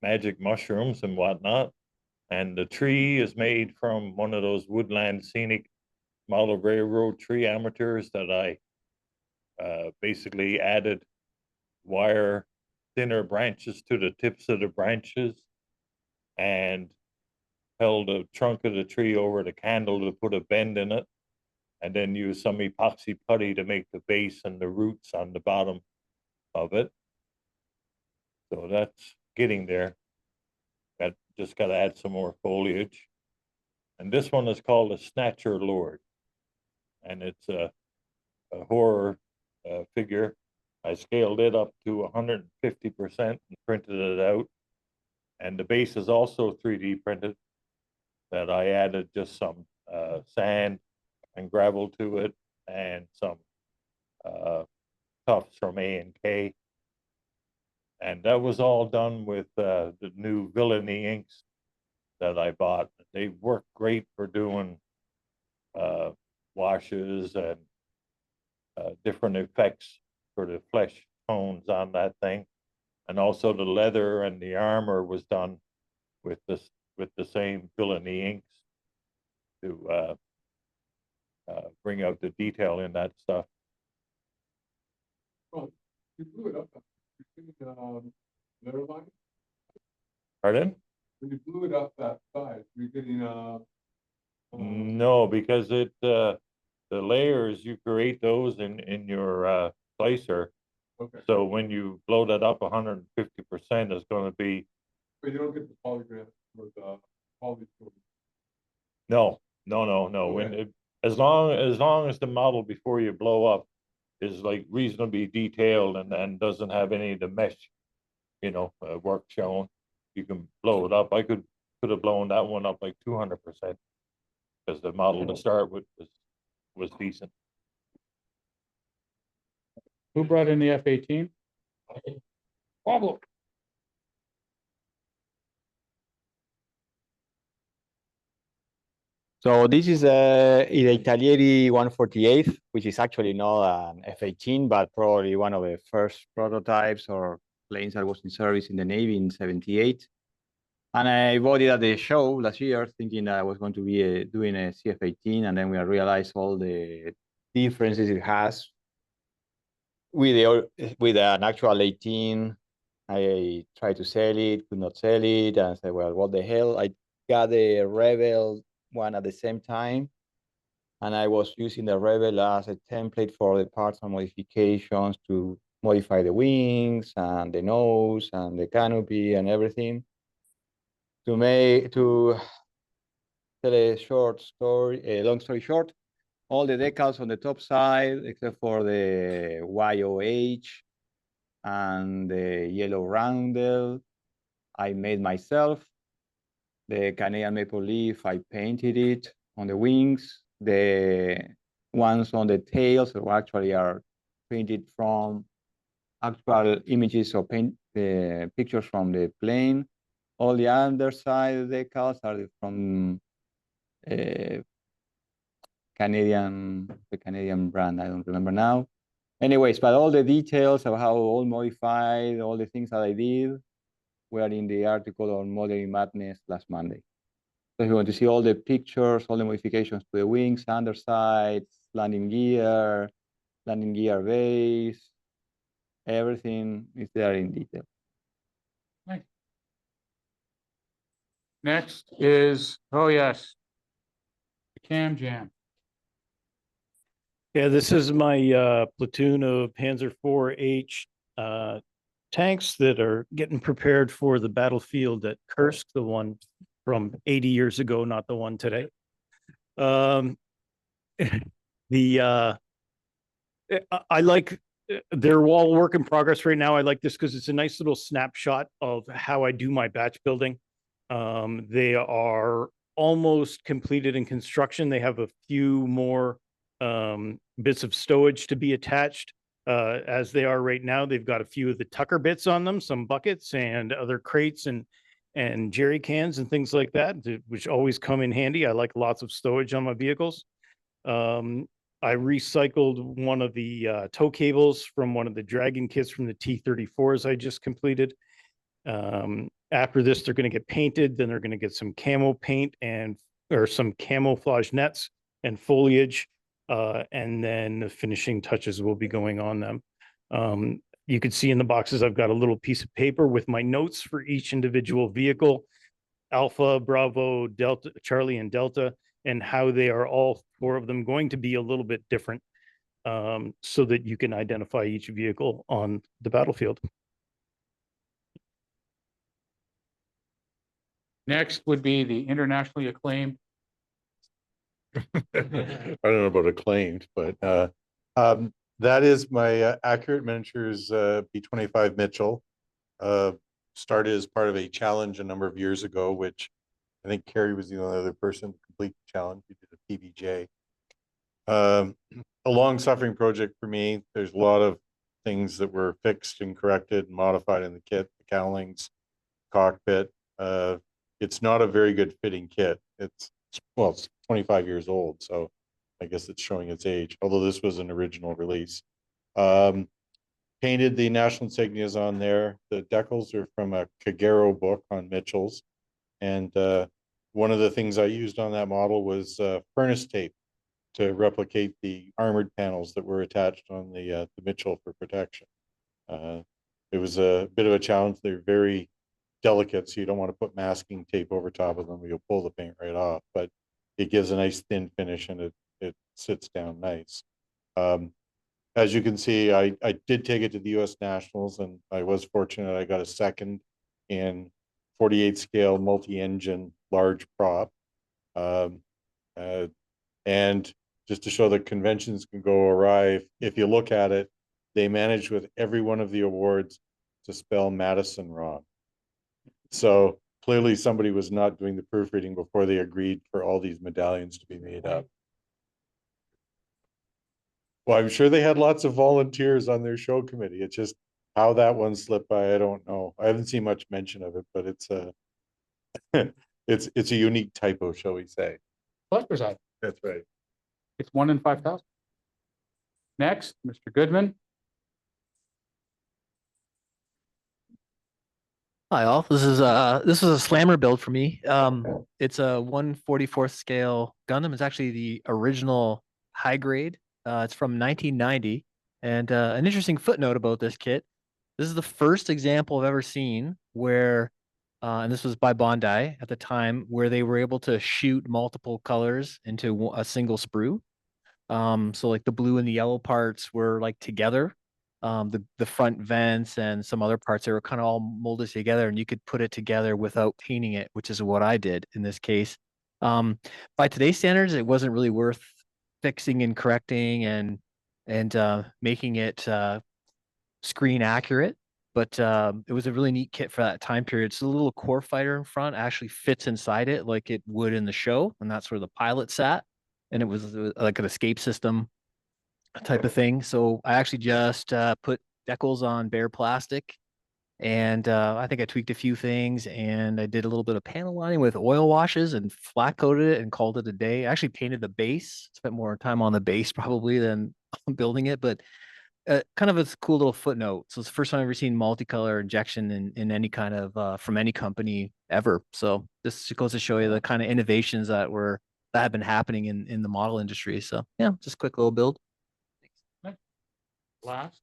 Speaker 7: magic mushrooms and whatnot. And the tree is made from one of those woodland scenic model railroad tree amateurs that I basically added wire thinner branches to the tips of the branches and held the trunk of the tree over the candle to put a bend in it, and then use some epoxy putty to make the base and the roots on the bottom of it. So that's getting there. Just got to add some more foliage. And this one is called a Snatcher Lord, and it's a horror figure. I scaled it up to 150% and printed it out. And the base is also 3D printed. That I added just some sand and gravel to it and some tufts from A&K. And that was all done with the new Villainy inks that I bought. They work great for doing washes and different effects for the flesh tones on that thing. And also the leather and the armor was done with the same Villainy inks to bring out the detail in that stuff.
Speaker 3: Oh, you blew it up. Letter line?
Speaker 7: Pardon?
Speaker 6: When you blew it up that size, you're getting,
Speaker 7: No, because the layers, you create those in your slicer.
Speaker 6: okay,
Speaker 7: So when you blow that up 150%, it's gonna be,
Speaker 6: but you don't get the polygraph or the poly.
Speaker 7: no. When
Speaker 6: Okay.
Speaker 7: as long as the model before you blow up is like reasonably detailed and doesn't have any of the mesh, work shown, you can blow it up. I could have blown that one up like 200%. Because the model to start with was decent.
Speaker 1: Who brought in the F-18?
Speaker 7: Problem.
Speaker 8: So this is the Italieri 148, which is actually not an F-18, but probably one of the first prototypes or planes that was in service in the Navy in '78. And I bought it at the show last year, thinking that I was going to be doing a CF-18, and then we realized all the differences it has with an actual 18. I tried to sell it, could not sell it, and I said, well, what the hell? I got the Rebel one at the same time, and I was using the Rebel as a template for the parts and modifications to modify the wings and the nose and the canopy and everything. To tell a long story short, all the decals on the top side, except for the YOH and the yellow roundel, I made myself. The Canadian maple leaf, I painted it on the wings. The ones on the tails actually are painted from actual images or pictures from the plane. All the underside decals are from the Canadian brand. I don't remember now. Anyways, but all the details of how all modified, all the things that I did were in the article on Modeling Madness last Monday. So if you want to see all the pictures, all the modifications to the wings, undersides, landing gear base, everything is there in detail.
Speaker 1: Next is, oh yes, the Cam Jam.
Speaker 9: Yeah, this is my platoon of Panzer IV-H tanks that are getting prepared for the battlefield at Kursk, the one from 80 years ago, not the one today. I like, they're all work in progress right now. I like this because it's a nice little snapshot of how I do my batch building. They are almost completed in construction. They have a few more bits of stowage to be attached. As they are right now, they've got a few of the Tucker bits on them, some buckets and other crates and jerry cans and things like that, which always come in handy. I like lots of stowage on my vehicles. I recycled one of the tow cables from one of the Dragon kits from the T-34s I just completed. After this, they're going to get painted. Then they're going to get some camo paint or some camouflage nets and foliage. And then the finishing touches will be going on them. You can see in the boxes, I've got a little piece of paper with my notes for each individual vehicle, Alpha, Bravo, Delta, Charlie, and Delta, and how they are all four of them going to be a little bit different, so that you can identify each vehicle on the battlefield.
Speaker 1: Next would be the internationally acclaimed.
Speaker 6: I don't know about acclaimed, but that is my Accurate Miniatures B-25 Mitchell. Started as part of a challenge a number of years ago, which I think Carrie was the only other person to complete the challenge. We did a PBJ. A long suffering project for me. There's a lot of things that were fixed and corrected and modified in the kit, the cowlings, cockpit. It's not a very good fitting kit. It's 25 years old, so I guess it's showing its age, although this was an original release. Painted the national insignias on there. The decals are from a Kagero book on Mitchells. And one of the things I used on that model was furnace tape to replicate the armored panels that were attached on the Mitchell for protection. It was a bit of a challenge. They're very
Speaker 10: delicate, so you don't want to put masking tape over top of them, or you'll pull the paint right off, but it gives a nice thin finish and it sits down nice. As you can see, I did take it to the US Nationals, and I was fortunate. I got a second in 48 scale multi-engine large prop. And just to show that conventions can go awry, if you look at it, they managed with every one of the awards to spell Madison wrong. So clearly somebody was not doing the proofreading before they agreed for all these medallions to be made up. Well, I'm sure they had lots of volunteers on their show committee. It's just how that one slipped by, I don't know. I haven't seen much mention of it, but it's a it's a unique typo, shall we say.
Speaker 1: Collector's item.
Speaker 10: That's right.
Speaker 1: It's 1 in 5,000. Next, Mr. Goodman.
Speaker 11: Hi all, this was a slammer build for me. It's a 1/44 scale Gundam. It's actually the original high grade. It's from 1990. And an interesting footnote about this kit. This is the first example I've ever seen where, and this was by Bondi at the time, where they were able to shoot multiple colors into a single sprue. So like the blue and the yellow parts were like together. The front vents and some other parts, they were kind of all molded together, and you could put it together without painting it, which is what I did in this case. By today's standards, it wasn't really worth fixing and correcting and making it screen accurate. But it was a really neat kit for that time period. So the little core fighter in front actually fits inside it like it would in the show, and that's where the pilot sat. And it was like an escape system type of thing. So I actually just put decals on bare plastic, and I think I tweaked a few things, and I did a little bit of panel lining with oil washes and flat coated it and called it a day. I actually painted the base, spent more time on the base probably than building it, but kind of a cool little footnote. So it's the first time I've ever seen multicolor injection in any kind of from any company ever. So this goes to show you the kind of innovations that have been happening in the model industry. So yeah, just a quick little build.
Speaker 1: Last.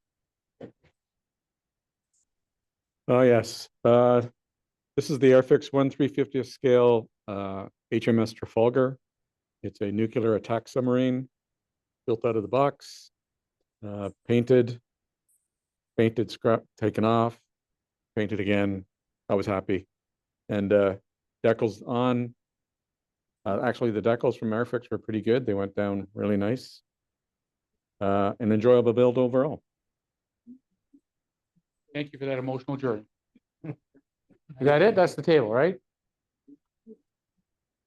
Speaker 12: Oh, yes. This is the Airfix 1/350th scale HMS Trafalgar. It's a nuclear attack submarine built out of the box, painted, scrap, taken off, painted again. I was happy. And decals on. Actually, the decals from Airfix were pretty good. They went down really nice. An enjoyable build overall.
Speaker 1: Thank you for that emotional journey. Is that it? That's the table, right?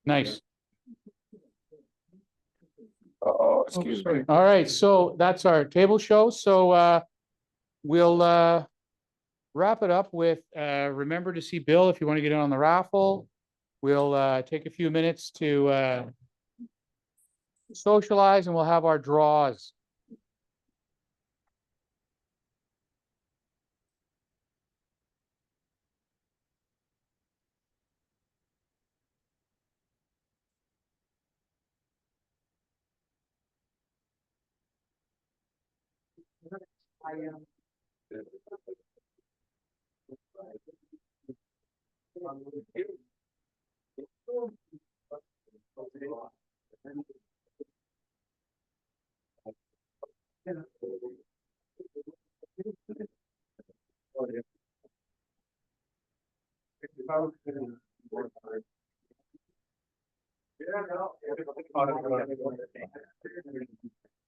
Speaker 1: Nice. Oh, excuse me. All right, so that's our table show. So we'll wrap it up with remember to see Bill if you want to get in on the raffle. We'll take a few minutes to socialize, and we'll have our draws.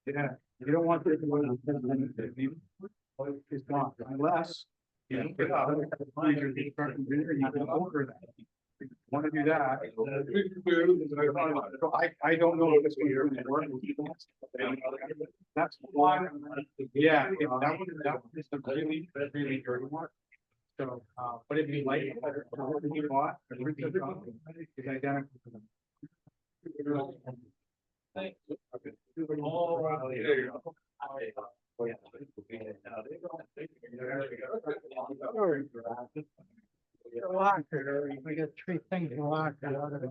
Speaker 1: Yeah, you don't want to. It's gone unless you get out. You can alter that. Want to do that? I don't know if it's going to work. That's why. Yeah, if that is a really dirty one. So, but if you like, what you bought, is identical to them. Lacquer, we got three things in lacquer.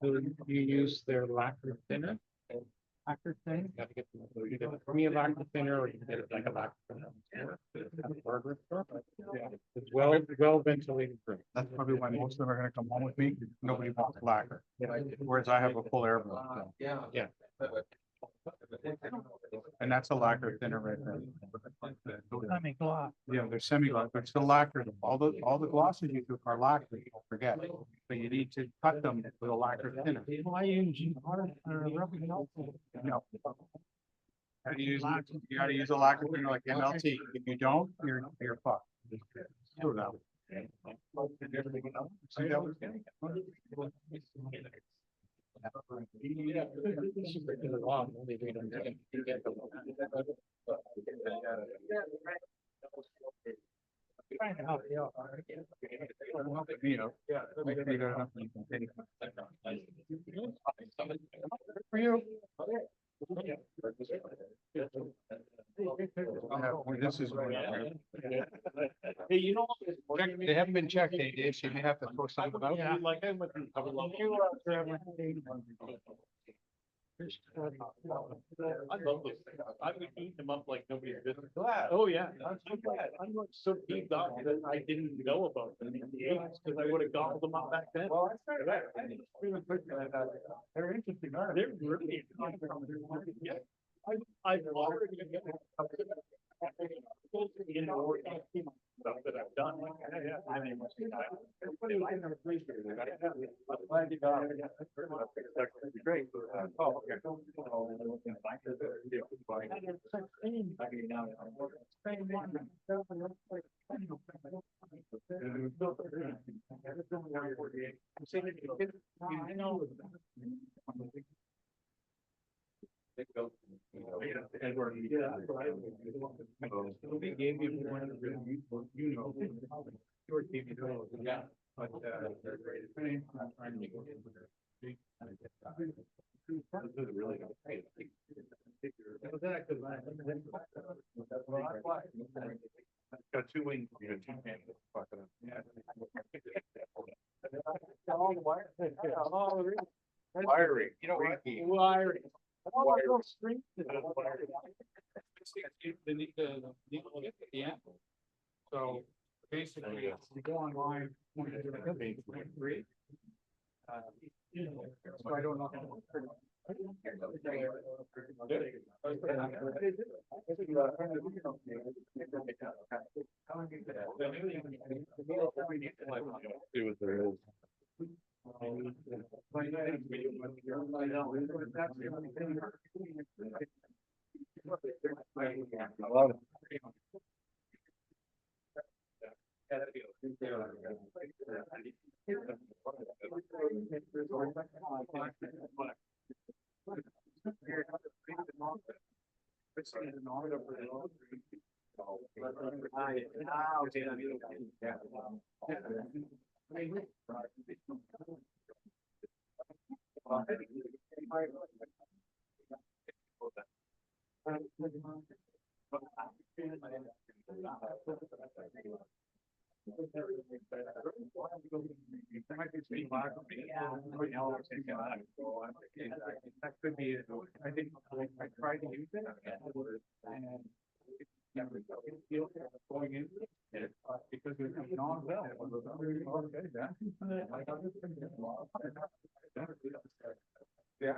Speaker 1: You use their lacquer thinner.
Speaker 3: lacquer thing. You gotta get for me a lacquer thinner, or you can get it like a lacquer thinner. Yeah, it's well ventilated.
Speaker 1: That's probably why most of them are gonna come home with me. Nobody wants lacquer. Whereas I have a full air blow.
Speaker 3: Yeah.
Speaker 1: And that's a lacquer thinner right there.
Speaker 3: Semi-gloss.
Speaker 1: Yeah, they're semi-gloss, but it's still lacquer. All the glosses you do are lacquer, don't forget. But you need to cut them with a lacquer thinner.
Speaker 3: Why use rubbing
Speaker 1: No. You gotta use a lacquer thinner like MLT. If you don't, you're fucked. Screw that. See that was-
Speaker 3: Trying to help you out.
Speaker 1: You know, yeah, maybe you got enough you can take.
Speaker 3: For you.
Speaker 1: This is.
Speaker 3: Hey, you know.
Speaker 1: They haven't been checked, Dave, so you may have to throw some out.
Speaker 3: Yeah, like I went through. I love those things. I would eat them up like nobody's business. Oh, yeah. I'm glad. I'm like so deep off that I didn't know about them in the eighties because I would have gobbled them up back then. Well, they're interesting. They're really. Yeah. I've already. Stuff that I've done. I mean, great. Oh, okay. I know. They gave me one, you know, short TV shows, yeah, but, they're great. I'm trying to make it. This is really good. Got two wings, you got two hands. All the wires. Wiring, you know, wiring. They need to, yeah. So basically, you go online. So I don't know.
Speaker 7: See what there is.
Speaker 1: That could be, I think, I tried to use it. And going in, because it's non-well. Yeah.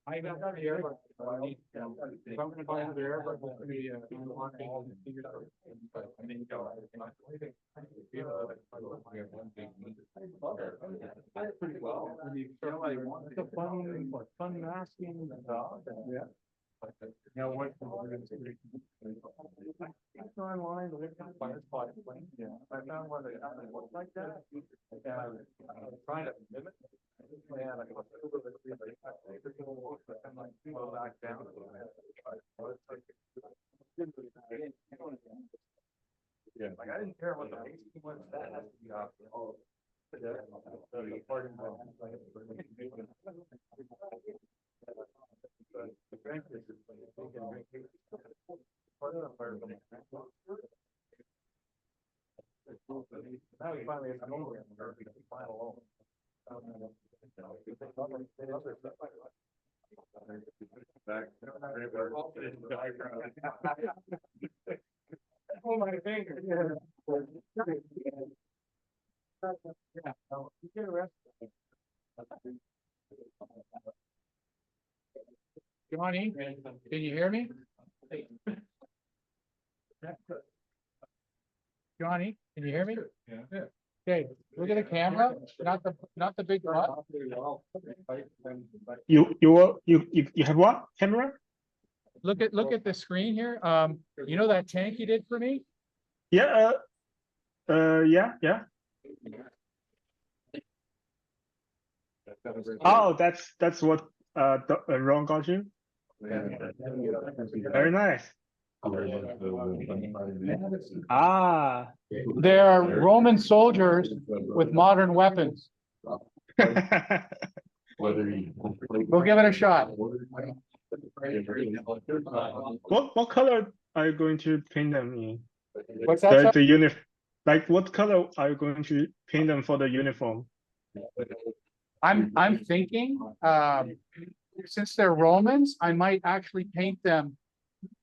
Speaker 1: I don't have the airbag. If I'm gonna buy another airbag, it's gonna be, pretty well. It's a fun masking. Yeah. Now what? It's online, but it's kind of fire spot. Yeah, I found one that kind of looked like that. Trying to mimic. Yeah, like. Back down. Yeah. Like I didn't care what the hasty was, that has to be off. Oh, my finger. Johnny, can you hear me? Johnny, can you hear me? Yeah. Okay, look at the camera, not the big one.
Speaker 3: You have what camera?
Speaker 1: Look at the screen here. You know that tank you did for me?
Speaker 3: Yeah. Yeah. Oh, that's what Ron got you. Very nice. Ah.
Speaker 1: They are Roman soldiers with modern weapons. We'll give it a shot.
Speaker 3: What color are you going to paint them in?
Speaker 1: What's that?
Speaker 3: The like what color are you going to paint them for the uniform?
Speaker 1: I'm thinking, since they're Romans, I might actually paint them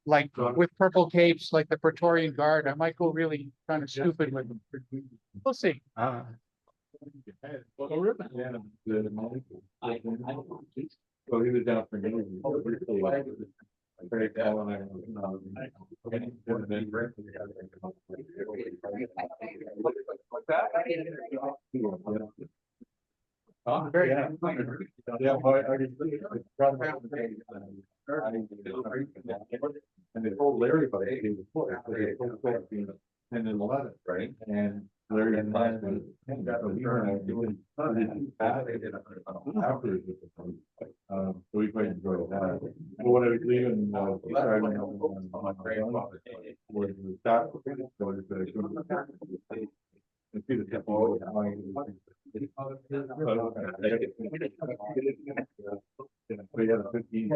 Speaker 1: like with purple capes, like the Praetorian Guard. I might go really kind of stupid with them. We'll see.
Speaker 3: Ah.
Speaker 10: And they told Larry about it, he was for it, they told Larry being 10 and 11, right? And Larry and I. So we quite enjoyed that. But when I was leaving, I went on my grandfather. Where the staff. And see the temple. We had a 15.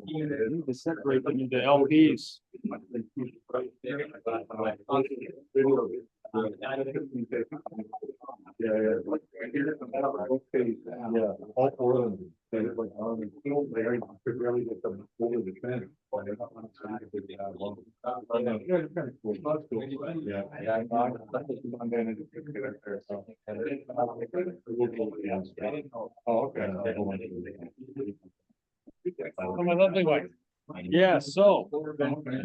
Speaker 1: You need to separate them into LPs.
Speaker 10: Yeah. All four of them. They really get them over the fence. Oh, okay.
Speaker 1: Oh, my lovely wife. Yeah, so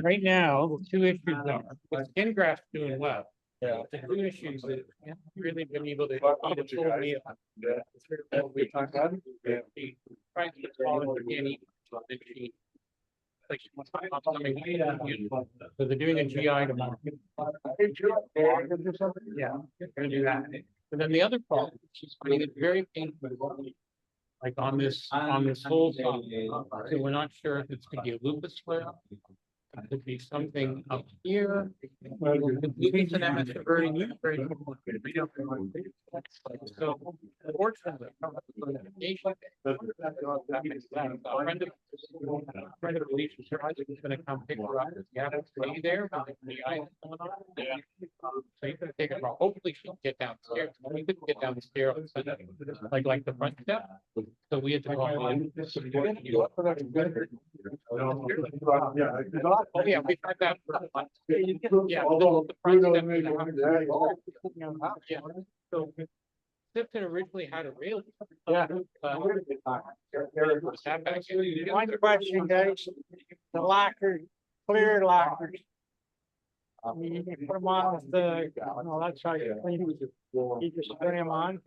Speaker 1: right now, the two issues are, with skin graft doing well. Yeah. The two issues that really been able to. We talked about. She trying to call it organic. Like she wants to stop coming. So they're doing a GI tomorrow. Yeah, they're gonna do that. And then the other problem, she's finding it very painful. Like on this whole side. So we're not sure if it's gonna be a lupus flare. It could be something up here. Lupus and MS are very. So fortunately. That makes sense. A friend of Alicia's, her husband's gonna come pick her up. You have to stay there. But the eye is going on. Yeah. So you're gonna take her, hopefully she'll get downstairs. We couldn't get downstairs, like the front step. So we had to go in. Oh, yeah, we tried that. Yeah, the front step. Yeah, so. Sifton originally had a rail. Yeah.
Speaker 13: One question, guys, the lockers, clear lockers. You can put them on with the, no, that's how you clean them. You just put them on.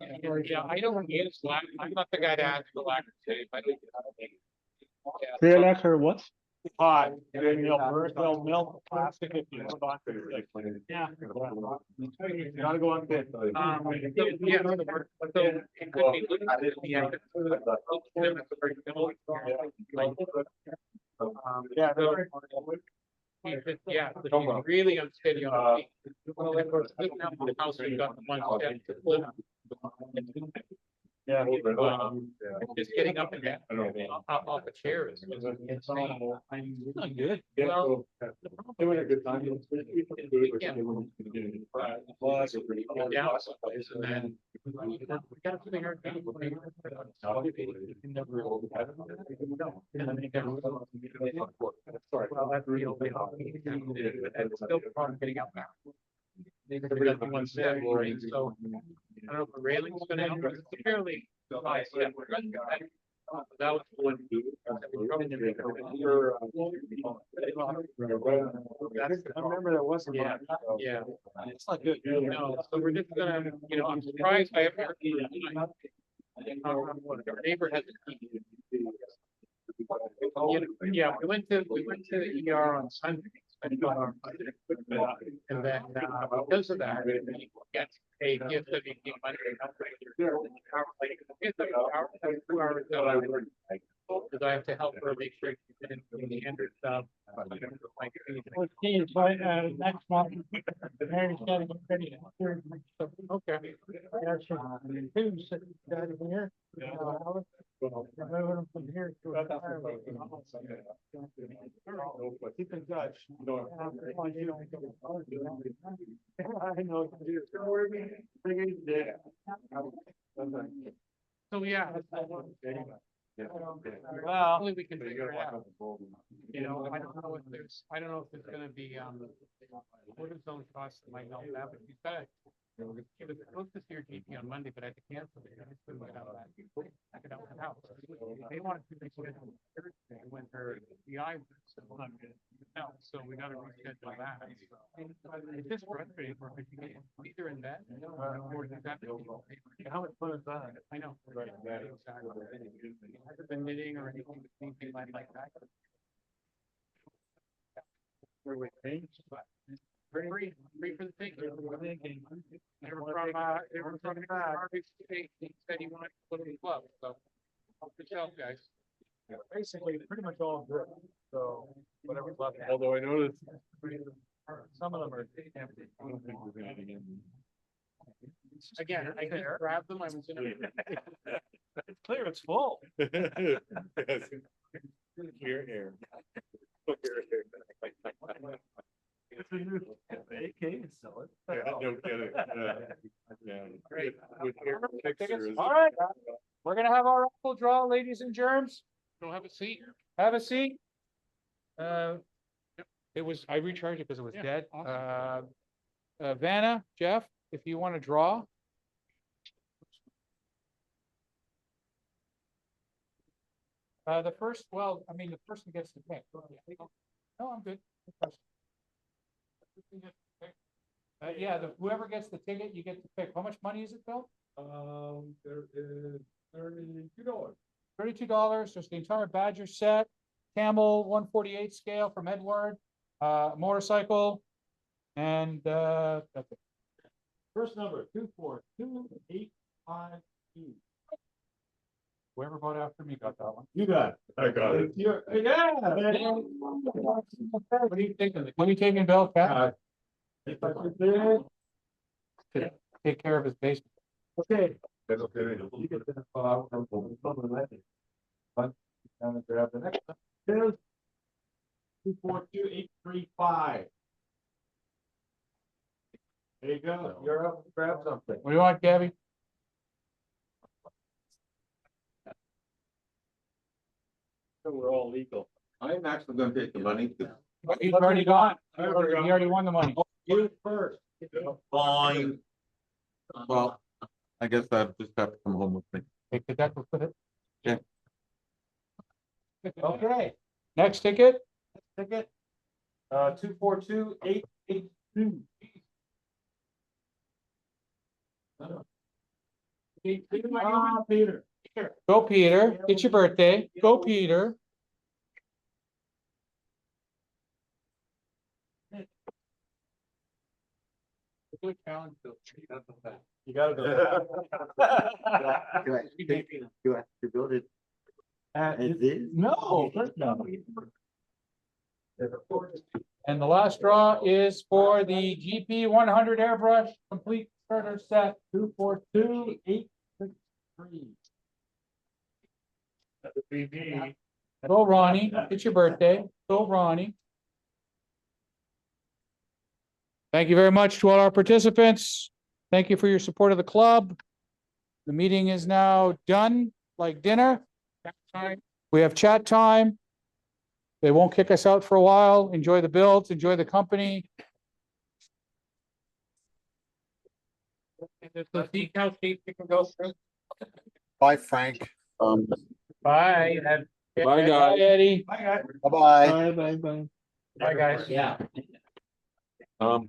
Speaker 1: Yeah, I don't use lac, I'm not the guy to ask for lacquer today, but.
Speaker 3: Clear lacquer, what?
Speaker 1: Hot, they'll melt plastic if you put on. Yeah. You gotta go on bid. Yeah, so it could be. Yeah. Yeah, so she's really unsteady on the feet. House, we've got one step to flip.
Speaker 3: Yeah. Just getting up and down. Off a chair is. It's not good. Well.
Speaker 12: Doing a good time.
Speaker 3: Down someplace and then. We gotta figure out. Well, that's the only. And it's still problem getting up there. They got the one step, right? So I don't know if the railing's gonna help, it's fairly. High step. That was one.
Speaker 13: I remember that wasn't.
Speaker 3: Yeah, yeah. It's not good. No, so we're just gonna, I'm surprised I haven't heard. Our neighbor has. Yeah, we went to the ER on Sunday. And then, because of that, we get a gift of eating money. Because I have to help her make sure she's in the end stuff.
Speaker 13: Next month. Mary's gotta get ready.
Speaker 3: Okay.
Speaker 13: Keep in touch. I know.
Speaker 3: So, yeah.
Speaker 13: Well.
Speaker 3: Hopefully we can figure it out. I don't know if there's gonna be, what is those costs that might help that, but you said. It was supposed to see your GP on Monday, but I had to cancel it. I just couldn't get out of that. I could out the house. They wanted to reschedule Thursday when her PI was still not good. No, so we gotta reschedule that. It's just frustrating for her. Either in bed or she's at the.
Speaker 13: How much fun is that?
Speaker 3: I know. Exactly. Hasn't been knitting or anything like that.
Speaker 13: Where we paying?
Speaker 3: Free for the ticket. They were from Harvey State, he said he wanted to go to the club, so. Help yourself, guys.
Speaker 13: Basically, pretty much all good, so whatever's left, although I noticed some of them are empty.
Speaker 3: Again, I just grabbed them, I was in.
Speaker 13: It's clear, it's full.
Speaker 10: Clear air.
Speaker 13: It's a new AK is selling.
Speaker 10: Yeah, no kidding. Yeah.
Speaker 3: Great.
Speaker 10: With air pictures.
Speaker 1: All right, we're gonna have our raffle draw, ladies and germs.
Speaker 3: Don't have a seat.
Speaker 1: Have a seat. It was, I recharged it because it was
Speaker 3: Yeah,
Speaker 1: dead.
Speaker 3: awesome.
Speaker 1: Vanna, Jeff, if you want to draw. The first, the person gets to pick. No, I'm good. Yeah, whoever gets the ticket, you get to pick. How much money is it, Bill?
Speaker 12: There is $32.
Speaker 1: $32. There's the entire Badger set, Camel 148 scale from Edward, motorcycle, and that's it.
Speaker 13: First number, 24285.
Speaker 1: Whoever bought after me got that one.
Speaker 13: You got it.
Speaker 10: I got it.
Speaker 13: Yeah.
Speaker 1: What are you thinking? What are you taking, Bill? Cat? Take care of his basement.
Speaker 13: Okay.
Speaker 10: That's okay.
Speaker 13: You get to grab the next one. 242835. There you go. You're up. Grab something.
Speaker 1: What do you want, Gabby?
Speaker 13: So we're all legal.
Speaker 10: I'm actually gonna take the money.
Speaker 1: He's already gone. He already won the money.
Speaker 13: You first.
Speaker 10: Fine. Well, I guess I just have to come home with me.
Speaker 1: Take the deck, we'll put it.
Speaker 10: Yeah.
Speaker 1: Okay, next ticket.
Speaker 13: Ticket. 242882. Peter.
Speaker 1: Go, Peter. It's your birthday. Go, Peter.
Speaker 3: Good challenge, Bill.
Speaker 13: You gotta do
Speaker 8: You have to build it
Speaker 13: that.
Speaker 8: as is.
Speaker 13: No, no.
Speaker 1: And the last draw is for the GP 100 airbrush complete starter set.
Speaker 13: 242862.
Speaker 3: That would be me.
Speaker 1: Go Ronnie, it's your birthday. Go Ronnie. Thank you very much to all our participants. Thank you for your support of the club. The meeting is now done, like dinner. We have chat time. They won't kick us out for a while. Enjoy the builds, enjoy the company.
Speaker 3: There's the decal sheet you can go through.
Speaker 4: Bye, Frank.
Speaker 3: Bye.
Speaker 12: Bye, guys.
Speaker 1: Bye, Eddie.
Speaker 3: Bye, guys.
Speaker 4: Bye-bye.
Speaker 12: Bye, bye, bye.
Speaker 3: Bye, guys.
Speaker 2: Yeah.
Speaker 12: Um,